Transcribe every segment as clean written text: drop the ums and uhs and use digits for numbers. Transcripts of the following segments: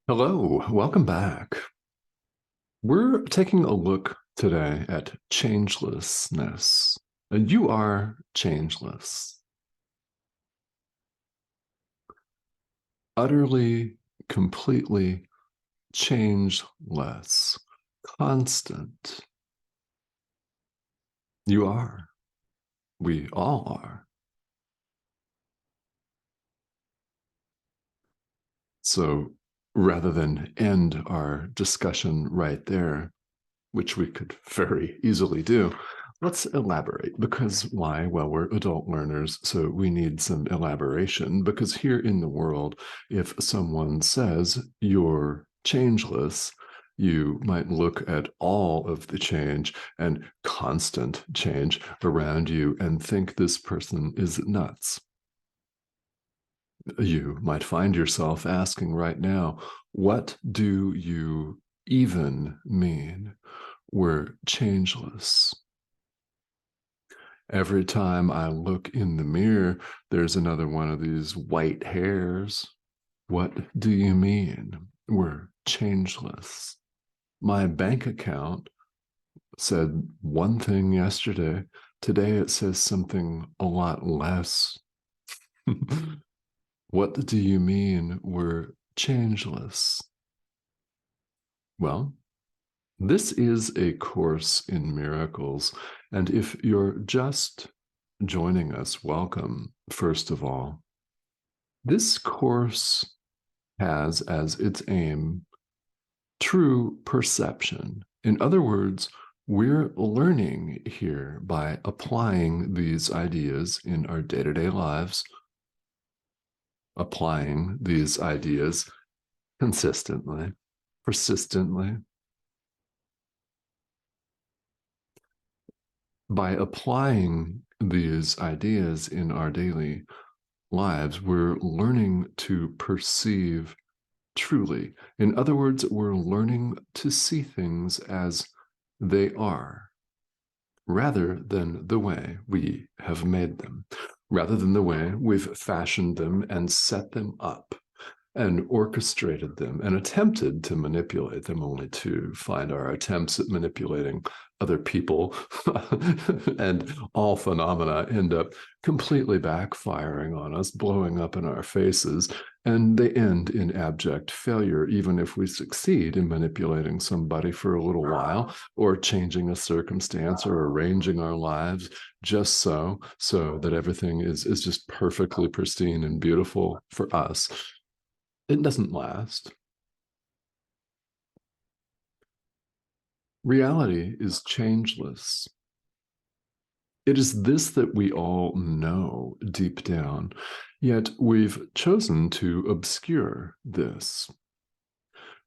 Hello, welcome back. We're taking a look today at changelessness. And you are changeless, utterly, completely changeless, constant. You are. We all are. So rather than end our discussion right there, which we could very easily do, let's elaborate. Because why? Well, we're adult learners, so we need some elaboration. Because here in the world, if someone says you're changeless, you might look at all of the change and constant change around you and think this person is nuts. You might find yourself asking right now, what do you even mean? We're changeless. Every time I look in the mirror, there's another one of these white hairs. What do you mean? We're changeless. My bank account said one thing yesterday. Today it says something a lot less. What do you mean we're changeless? Well, this is a course in miracles. And if you're just joining us, welcome, first of all. This course has as its aim true perception. In other words, we're learning here by applying these ideas in our day-to-day lives, applying these ideas consistently, persistently. By applying these ideas in our daily lives, we're learning to perceive truly. In other words, we're learning to see things as they are, rather than the way we have made them, rather than the way we've fashioned them and set them up and orchestrated them and attempted to manipulate them, only to find our attempts at manipulating other people and all phenomena end up completely backfiring on us, blowing up in our faces, and they end in abject failure, even if we succeed in manipulating somebody for a little while, or changing a circumstance, or arranging our lives just so that everything is just perfectly pristine and beautiful for us. It doesn't last. Reality is changeless. It is this that we all know deep down, yet we've chosen to obscure this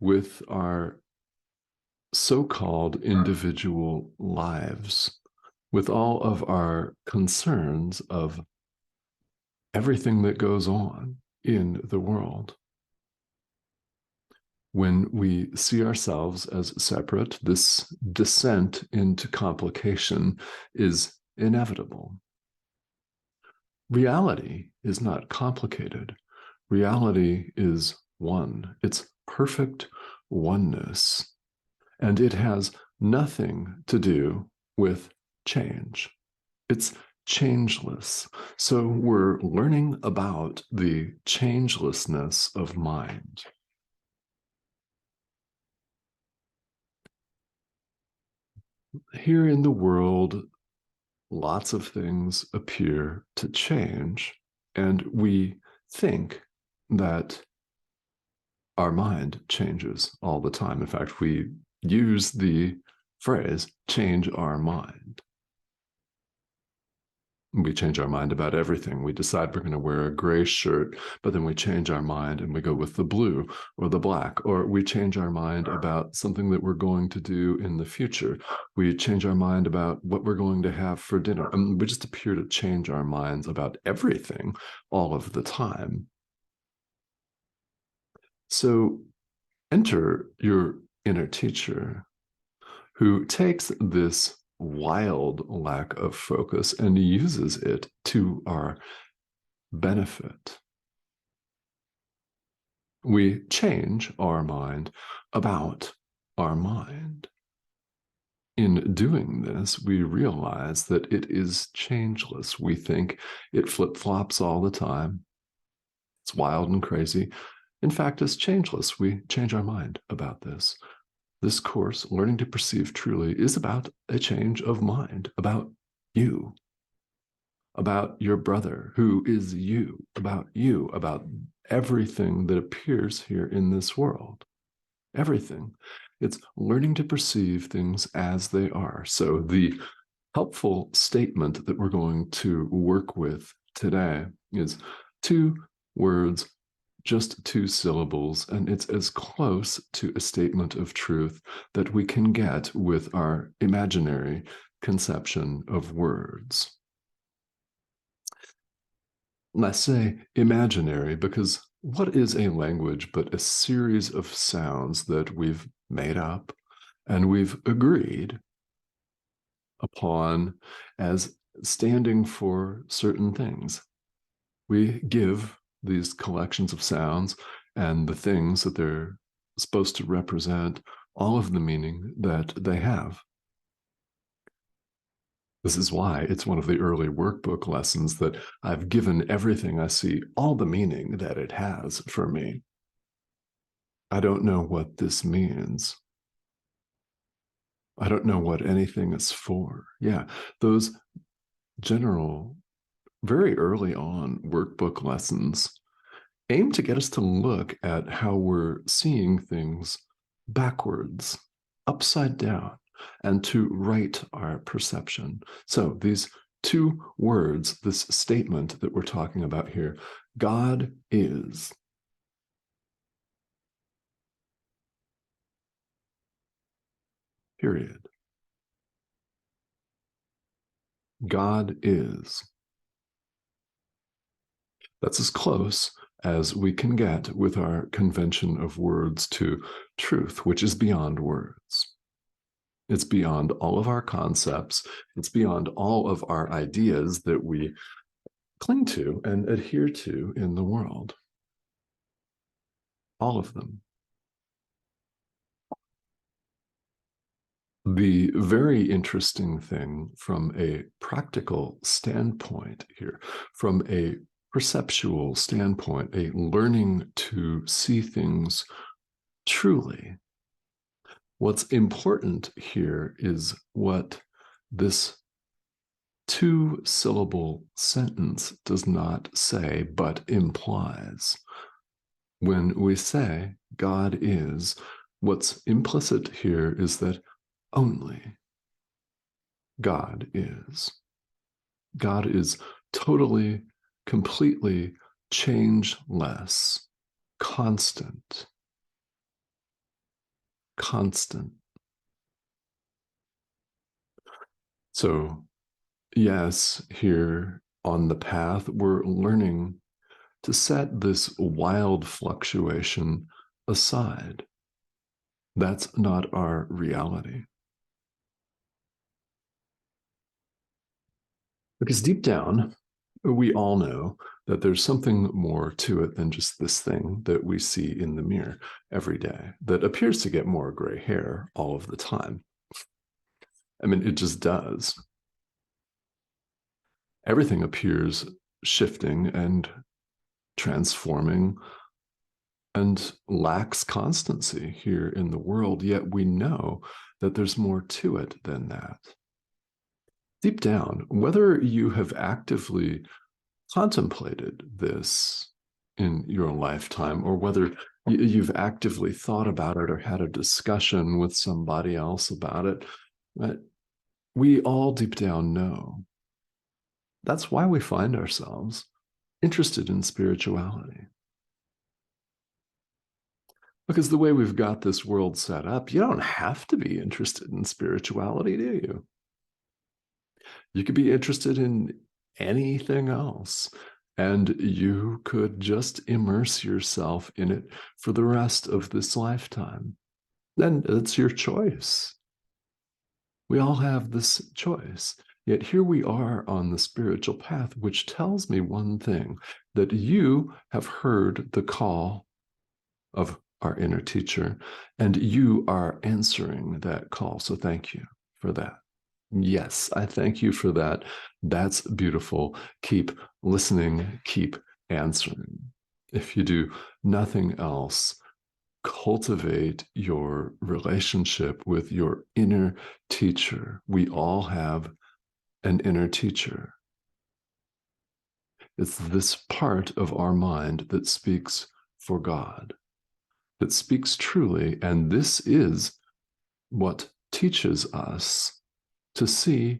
with our so-called individual lives, with all of our concerns of everything that goes on in the world. When we see ourselves as separate, this descent into complication is inevitable. Reality is not complicated. Reality is one. It's perfect oneness. And it has nothing to do with change. It's changeless. So we're learning about the changelessness of mind. Here in the world, lots of things appear to change, and we think that our mind changes all the time. In fact, we use the phrase, change our mind. We change our mind about everything. We decide we're going to wear a gray shirt, but then we change our mind and we go with the blue or the black, or we change our mind about something that we're going to do in the future. We change our mind about what we're going to have for dinner. We just appear to change our minds about everything all of the time. So enter your inner teacher who takes this wild lack of focus and uses it to our benefit. We change our mind about our mind. In doing this, we realize that it is changeless. We think it flip-flops all the time. It's wild and crazy. In fact, it's changeless. We change our mind about this. This course, Learning to Perceive Truly, is about a change of mind, about you, about your brother who is you, about everything that appears here in this world. Everything. It's learning to perceive things as they are. So the helpful statement that we're going to work with today is 2 words, just 2 syllables, and it's as close to a statement of truth that we can get with our imaginary conception of words. I say imaginary because what is a language but a series of sounds that we've made up and we've agreed upon as standing for certain things? We give these collections of sounds and the things that they're supposed to represent all of the meaning that they have. This is why it's one of the early workbook lessons that I've given everything I see all the meaning that it has for me. I don't know what this means. I don't know what anything is for. Yeah, those general, very early on workbook lessons aim to get us to look at how we're seeing things backwards, upside down, and to right our perception. So these 2 words, this statement that we're talking about here, God is. Period. God is. That's as close as we can get with our convention of words to truth, which is beyond words. It's beyond all of our concepts. It's beyond all of our ideas that we cling to and adhere to in the world. All of them. The very interesting thing from a practical standpoint here, from a perceptual standpoint, a learning to see things truly, what's important here is what this 2-syllable sentence does not say, but implies. When we say God is, what's implicit here is that only God is. God is totally, completely changeless, constant. So, yes, here on the path, we're learning to set this wild fluctuation aside. That's not our reality. Because deep down, we all know that there's something more to it than just this thing that we see in the mirror every day that appears to get more gray hair all of the time. I mean, it just does. Everything appears shifting and transforming and lacks constancy here in the world, yet we know that there's more to it than that. Deep down, whether you have actively contemplated this in your lifetime or whether you've actively thought about it or had a discussion with somebody else about it, we all deep down know. That's why we find ourselves interested in spirituality. Because the way we've got this world set up, you don't have to be interested in spirituality, do you? You could be interested in anything else, and you could just immerse yourself in it for the rest of this lifetime. Then it's your choice. We all have this choice. Yet here we are on the spiritual path, which tells me one thing, that you have heard the call of our inner teacher, and you are answering that call. So thank you for that. Yes, I thank you for that. That's beautiful. Keep listening, keep answering. If you do nothing else, cultivate your relationship with your inner teacher. We all have an inner teacher. It's this part of our mind that speaks for God, that speaks truly, and this is what teaches us to see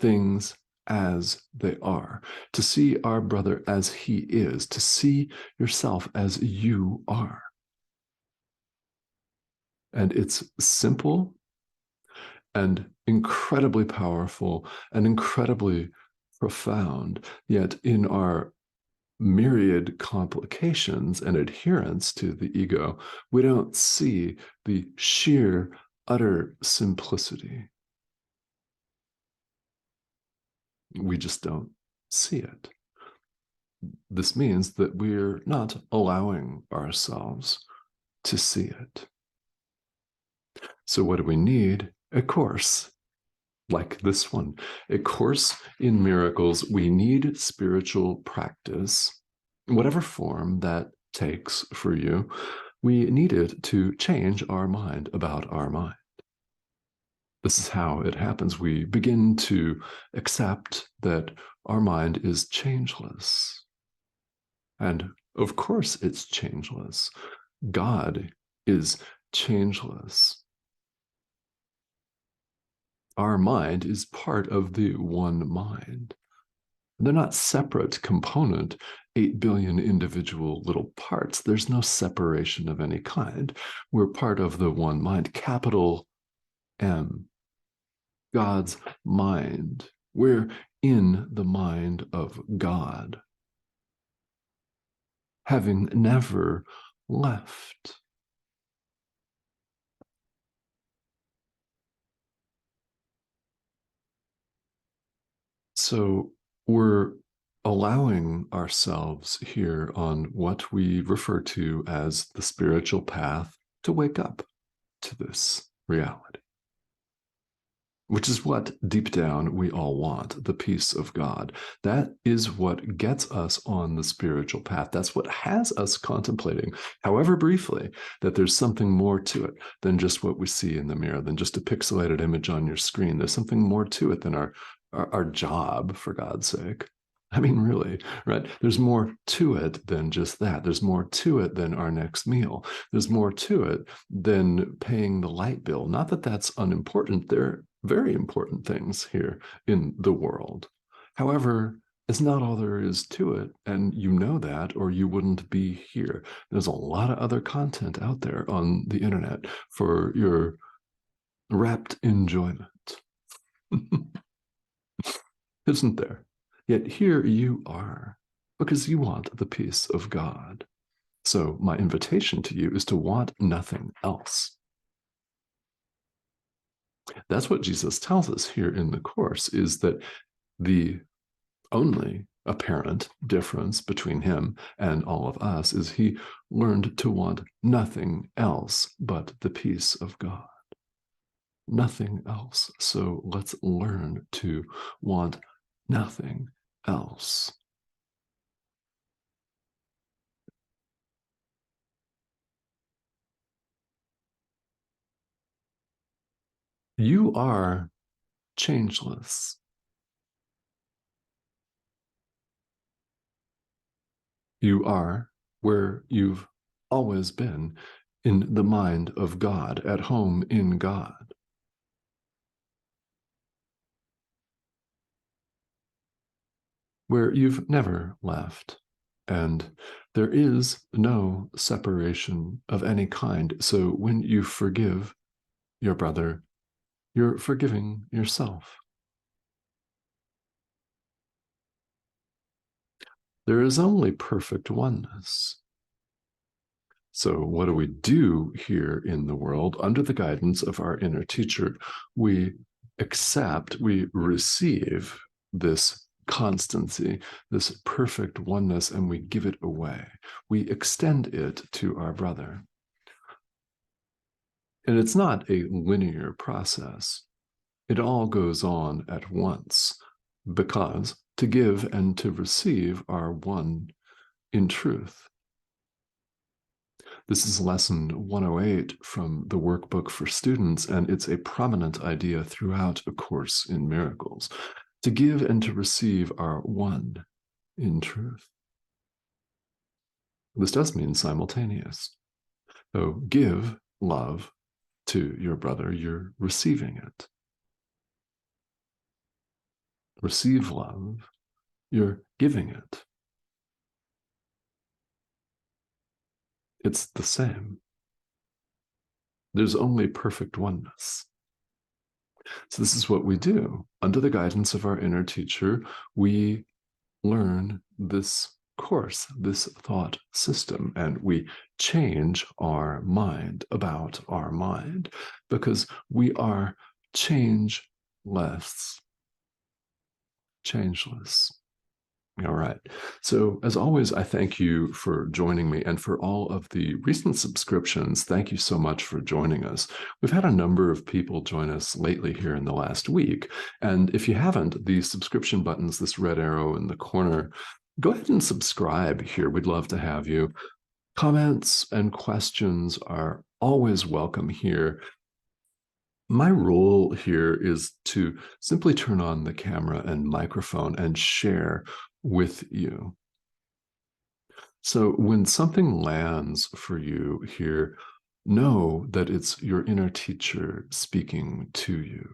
things as they are, to see our brother as he is, to see yourself as you are. And it's simple and incredibly powerful and incredibly profound. Yet in our myriad complications and adherence to the ego, we don't see the sheer, utter simplicity. We just don't see it. This means that we're not allowing ourselves to see it. So what do we need? A course like this one, A Course in Miracles. We need spiritual practice, whatever form that takes for you. We need it to change our mind about our mind. This is how it happens. We begin to accept that our mind is changeless. And of course, it's changeless. God is changeless. Our mind is part of the one mind. They're not separate component, 8 billion individual little parts. There's no separation of any kind. We're part of the one mind, capital M, God's mind. We're in the mind of God, having never left. So we're allowing ourselves here on what we refer to as the spiritual path to wake up to this reality, which is what deep down we all want, the peace of God. That is what gets us on the spiritual path. That's what has us contemplating, however briefly, that there's something more to it than just what we see in the mirror, than just a pixelated image on your screen. There's something more to it than our job, for God's sake. I mean, really, right? There's more to it than just that. There's more to it than our next meal. There's more to it than paying the light bill. Not that that's unimportant. They're very important things here in the world. However, it's not all there is to it. And you know that, or you wouldn't be here. There's a lot of other content out there on the internet for your rapt enjoyment. Isn't there? Yet here you are, because you want the peace of God. So my invitation to you is to want nothing else. That's what Jesus tells us here in the Course, is that the only apparent difference between him and all of us is he learned to want nothing else but the peace of God. Nothing else. So let's learn to want nothing else. You are changeless. You are where you've always been, in the mind of God, at home in God. Where you've never left. And there is no separation of any kind. So when you forgive your brother, you're forgiving yourself. There is only perfect oneness. So what do we do here in the world under the guidance of our inner teacher? We accept, we receive this constancy, this perfect oneness, and we give it away. We extend it to our brother. And it's not a linear process. It all goes on at once, because to give and to receive are one in truth. This is lesson 108 from the workbook for students, and it's a prominent idea throughout A Course in Miracles. To give and to receive are one in truth. This does mean simultaneous. So give love to your brother, you're receiving it. Receive love, you're giving it. It's the same. There's only perfect oneness. So this is what we do. Under the guidance of our inner teacher, we learn this course, this thought system, and we change our mind about our mind, because we are changeless. Changeless. All right. So, as always, I thank you for joining me, and for all of the recent subscriptions. Thank you so much for joining us. We've had a number of people join us lately here in the last week. And if you haven't, the subscription buttons, this red arrow in the corner, go ahead and subscribe here. We'd love to have you. Comments and questions are always welcome here. My role here is to simply turn on the camera and microphone and share with you. So when something lands for you here, know that it's your inner teacher speaking to you.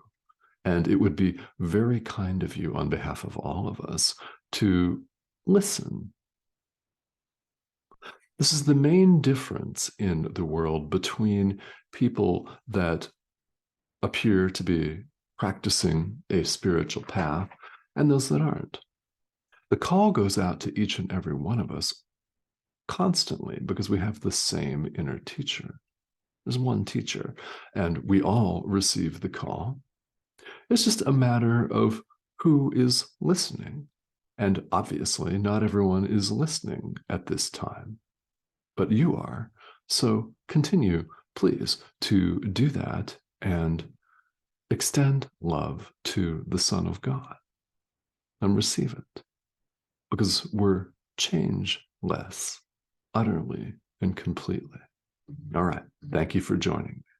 And it would be very kind of you, on behalf of all of us, to listen. This is the main difference in the world between people that appear to be practicing a spiritual path and those that aren't. The call goes out to each and every one of us constantly, because we have the same inner teacher. There's one teacher, and we all receive the call. It's just a matter of who is listening. And obviously, not everyone is listening at this time, but you are. So continue, please, to do that and extend love to the Son of God and receive it, because we're changeless, utterly and completely. All right. Thank you for joining me.